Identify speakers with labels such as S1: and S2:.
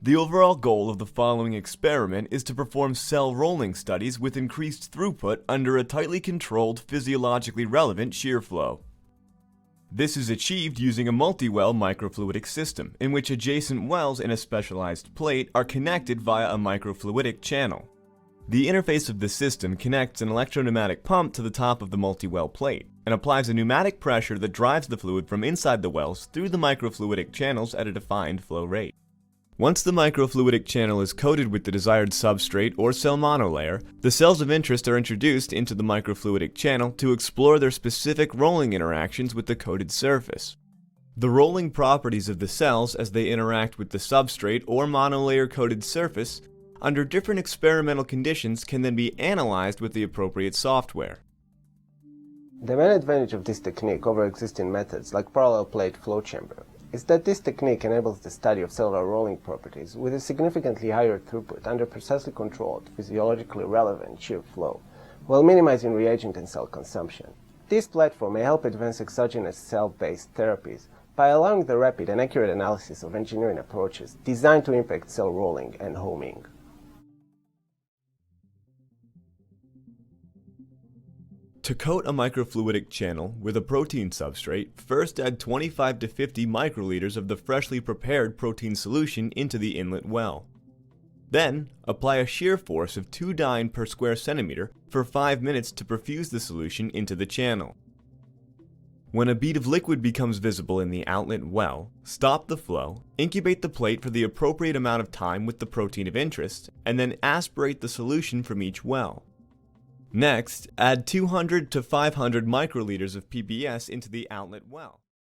S1: The overall goal of the following experiment is to perform cell rolling studies with increased throughput under a tightly controlled, physiologically relevant shear flow. This is achieved using a multi-well microfluidic system, in which adjacent wells in a specialized plate are connected via a microfluidic channel. The interface of the system connects an electropneumatic pump to the top of the multi-well plate, and applies a pneumatic pressure that drives the fluid from inside the wells through the microfluidic channels at a defined flow rate. Once the microfluidic channel is coated with the desired substrate or cell monolayer, the cells of interest are introduced into the microfluidic channel to explore their specific rolling interactions with the coated surface. The rolling properties of the cells as they interact with the substrate or monolayer coated surface under different experimental conditions can then be analyzed with the appropriate software.
S2: The main advantage of this technique over existing methods like parallel plate flow chamber is that this technique enables the study of cellular rolling properties with a significantly higher throughput under precisely controlled, physiologically relevant shear flow, while minimizing reagent and cell consumption. This platform may help advance exogenous cell-based therapies by allowing the rapid and accurate analysis of engineering approaches designed to impact cell rolling and homing.
S1: To coat a microfluidic channel with a protein substrate, first add 25 to 50 microliters of the freshly prepared protein solution into the inlet well. Then, apply a shear force of 2 dyne per square centimeter for 5 minutes to perfuse the solution into the channel. When a bead of liquid becomes visible in the outlet well, stop the flow, incubate the plate for the appropriate amount of time with the protein of interest, and then aspirate the solution from each well. Next, add 200 to 500 microliters of PBS into the outlet well.